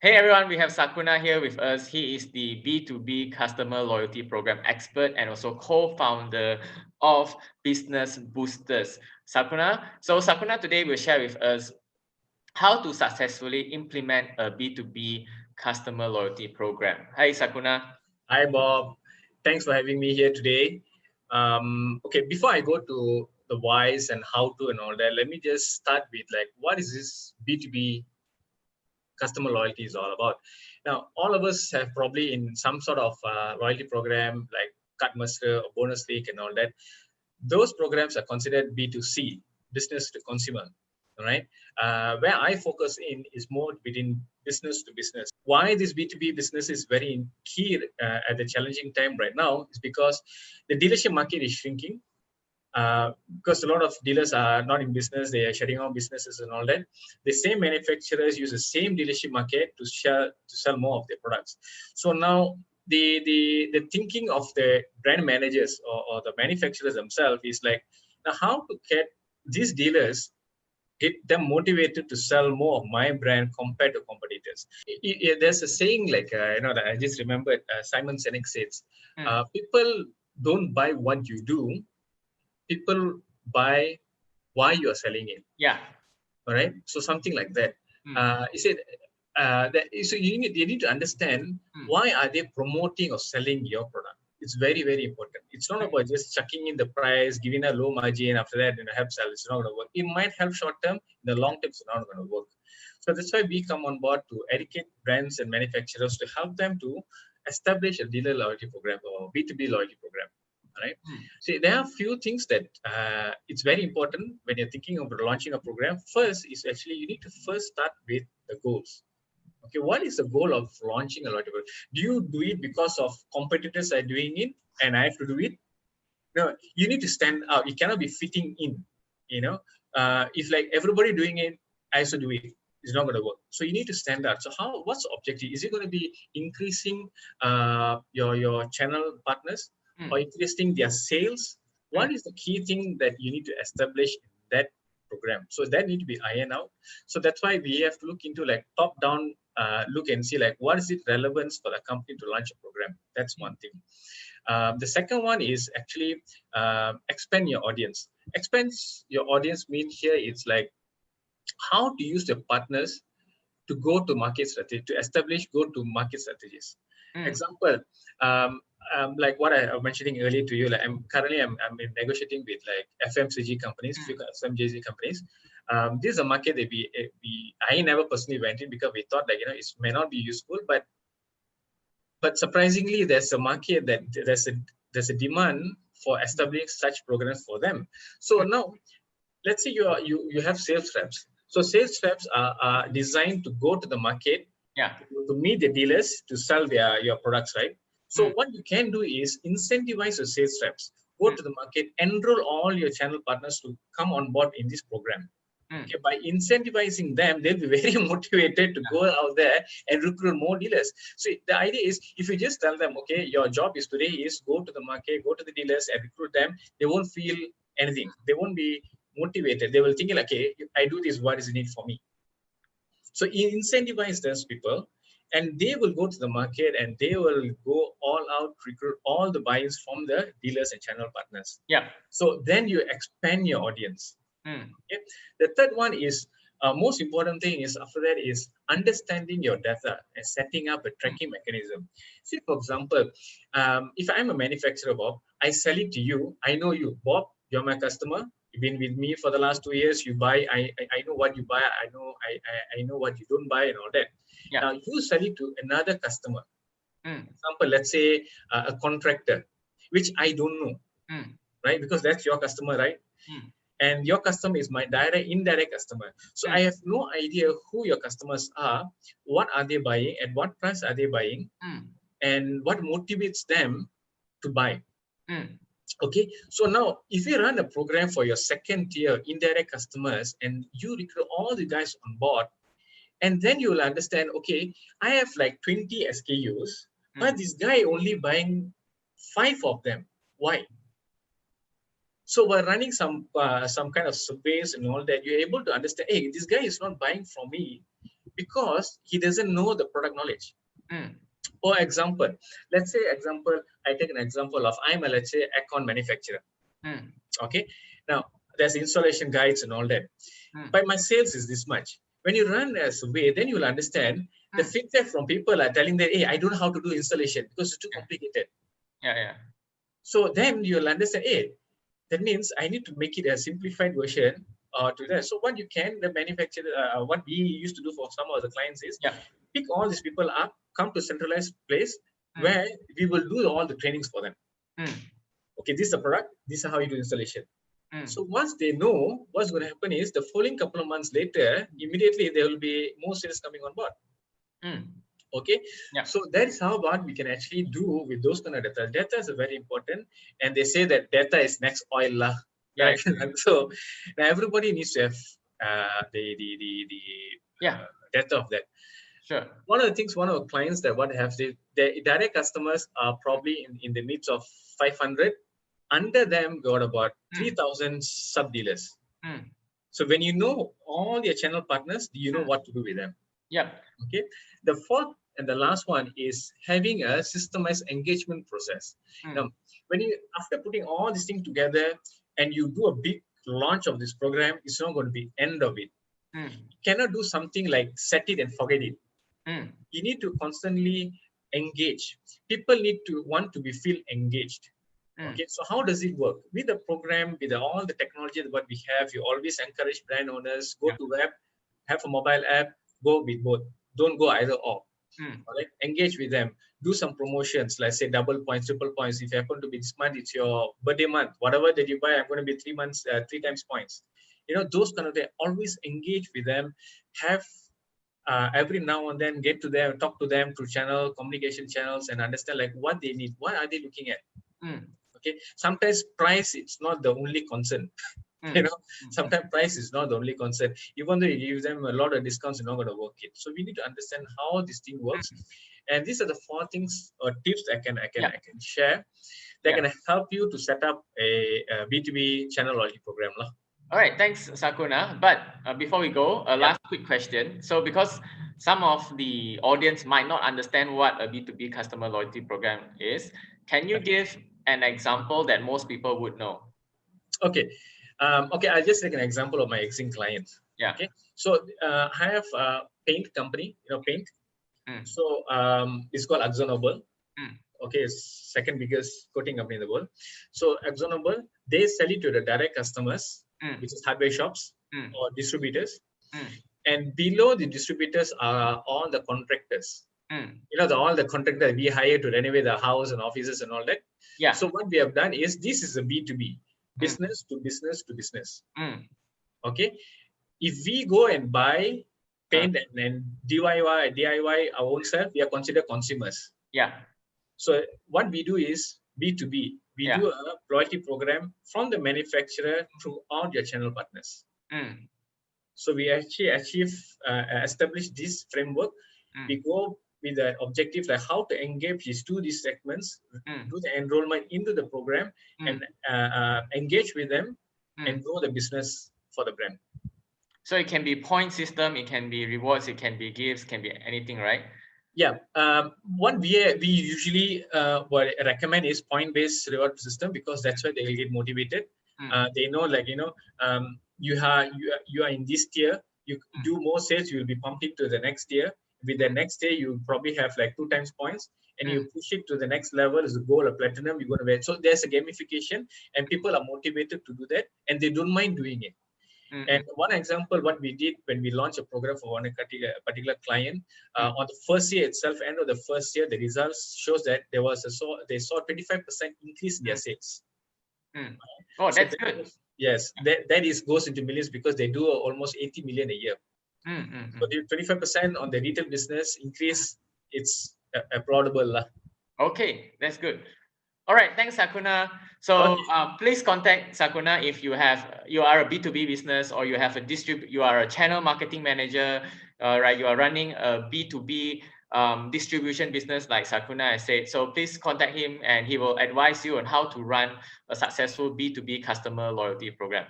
Hey everyone, we have Sarkuna here with us. He is the B2B Customer Loyalty Program expert and also co-founder of Business Boosters. Sarkuna today will share with us how to successfully implement a B2B Customer Loyalty Program. Hi Sarkuna. Hi, Bob. Thanks for having me here today. Okay, before I go to the whys and how to and all that, let me just start with what is this B2B customer loyalty is all about. Now, all of us have probably in some sort of loyalty program like Cutmaster or Bonus League and all that. Those programs are considered B2C, business to consumer. All right. Where I focus in is more within business to business. Why this B2B business is very key at the challenging time right now is because the dealership market is shrinking. Because a lot of dealers are not in business, they are shutting down businesses and all that. The same manufacturers use the same dealership market to sell more of their products. So now the thinking of the brand managers or the manufacturers themselves is like, now how to get these dealers, get them motivated to sell more of my brand compared to competitors. There's a saying that I just remembered. Simon Sinek says, "People don't buy what you do; people buy why you are selling it." Yeah. All right. So something like that. He said so you need to understand why are they promoting or selling your product. It's very, very important. It's not about just chucking in the price, giving a low margin, after that help sell. It's not going to work. It might help short term, in the long term it's not going to work. So that's why we come on board to educate brands and manufacturers to help them to establish a dealer loyalty program or B2B loyalty program. Right. See, there are a few things that it's very important when you're thinking about launching a program. First is actually you need to first start with the goals. Okay, what is the goal of launching a loyalty program? Do you do it because of competitors are doing it and I have to do it? No, you need to stand out. You cannot be fitting in. If like everybody doing it, I also do it. It's not going to work. So you need to stand out. So what's the objective? Is it going to be increasing your channel partners or increasing their sales? What is the key thing that you need to establish in that program? So that need to be ironed out. So that's why we have to look into top down look and see what is it relevance for the company to launch a program. That's one thing. The second one is actually expand your audience. Expand your audience means here it's like how to use the partners to go to market strategy, to establish go to market strategies. Example, like what I was mentioning earlier to you, I'm negotiating with FMCG companies, FMCG companies. This is a market that I never personally went in because we thought it may not be useful, but surprisingly, there's a market that there's a demand for establishing such programs for them. So now, let's say you have sales reps. So sales reps are designed to go to the market, to meet the dealers to sell your products, right? So what you can do is incentivize your sales reps, go to the market, enroll all your channel partners to come on board in this program. Okay, by incentivizing them, they'll be very motivated to go out there and recruit more dealers. So the idea is, if you just tell them, okay, your job is today is go to the market, go to the dealers and recruit them, they won't feel anything. They won't be motivated. They will think like, okay, I do this, what is the need for me? So incentivize those people, and they will go to the market and they will go all out, recruit all the buyers from the dealers and channel partners. Yeah. So then you expand your audience. Okay. The third one is most important thing is after that is understanding your data and setting up a tracking mechanism. See, for example, if I'm a manufacturer, Bob, I sell it to you. I know you, Bob. You're my customer. You've been with me for the last 2 years. You buy. I know what you buy. I know what you don't buy and all that. Yeah. Now you sell it to another customer. For example, let's say a contractor, which I don't know, right? Because that's your customer, right? And your customer is my indirect customer. So I have no idea who your customers are, what are they buying, at what price are they buying, and what motivates them to buy. Okay, so now if you run a program for your second tier indirect customers and you recruit all the guys on board, and then you will understand, okay, I have 20 SKUs, but this guy only buying 5 of them. Why? So by running some kind of surveys and all that, you're able to understand, hey, this guy is not buying from me because he doesn't know the product knowledge. For example, let's say I take an example of I'm a, let's say, aircon manufacturer. Okay, now there's installation guides and all that. But my sales is this much. When you run as a way, then you will understand the feedback from people are telling that, hey, I don't know how to do installation because it's too complicated. So then you'll understand, hey, that means I need to make it a simplified version to that. So what you can, the manufacturer, what we used to do for some of the clients is pick all these people up, come to a centralized place where we will do all the trainings for them. Okay, this is the product. This is how you do installation. So once they know, what's going to happen is the following couple of months later, immediately there will be more sales coming on board. Okay, so that's how what we can actually do with those kind of data. Data is very important, and they say that data is next oil lah. Right? So now everybody needs to have the data of that. Sure. One of the things, one of the clients that what have the direct customers are probably in the midst of 500. Under them got about 3,000 sub dealers. So when you know all your channel partners, you know what to do with them. Okay. The fourth and the last one is having a systemized engagement process. Now, when you, after putting all these things together and you do a big launch of this program, it's not going to be end of it. You cannot do something like set it and forget it. You need to constantly engage. People need to want to be feel engaged. Okay, so how does it work? With the program, with all the technology that what we have, you always encourage brand owners, go to web, have a mobile app, go with both. Don't go either or. All right, engage with them. Do some promotions, like say double points, triple points. If you happen to be this month, it's your birthday month. Whatever that you buy, I'm going to be 3 months, 3 times points. You know, those kind of things. Always engage with them. Have every now and then get to them, talk to them through channel communication channels, and understand like what they need. What are they looking at? Okay, sometimes price it's not the only concern. You know, sometimes price is not the only concern. Even though you give them a lot of discounts, you're not going to work it. So we need to understand how this thing works. And these are the 4 things or tips I can share that can help you to set up a B2B channel loyalty program. All right, thanks, Sarkuna. But before we go, a last quick question. So because some of the audience might not understand what a B2B customer loyalty program is, can you give an example that most people would know? Okay. Okay, I'll just take an example of my existing client. Okay. So I have a paint company, paint. So it's called AkzoNobel. Okay, it's second biggest coating company in the world. So AkzoNobel, they sell it to the direct customers, which is hardware shops or distributors. And below the distributors are all the contractors. All the contractors we hire to renovate the house and offices and all that. So what we have done is this is a B2B, business to business to business. Okay. If we go and buy paint and DIY our own self, we are considered consumers. So what we do is B2B. We do a loyalty program from the manufacturer throughout your channel partners. So we actually establish this framework. We go with the objective like how to engage these segments, do the enrollment into the program, and engage with them and grow the business for the brand. So it can be point system, it can be rewards, it can be gifts, can be anything, right? Yeah. What we usually recommend is point-based reward system because that's why they will get motivated. They know like you are in this tier. You do more sales, you will be pumped into the next tier. With the next tier, you probably have like 2 times points, and you push it to the next level as a gold or platinum. You're going to win. So there's a gamification, and people are motivated to do that, and they don't mind doing it. And one example, what we did when we launched a program for one particular client, on the first year itself, end of the first year, the results shows that they saw 25% increase in their sales. Oh, that's good. Yes, that goes into millions because they do almost 80 million a year. So the 25% on the retail business increase, it's applaudable. Okay, that's good. All right, thanks, Sarkuna. So please contact Sarkuna if you are a B2B business or you have you are a channel marketing manager, right? You are running a B2B distribution business like Sarkuna has said. So please contact him and he will advise you on how to run a successful B2B customer loyalty program.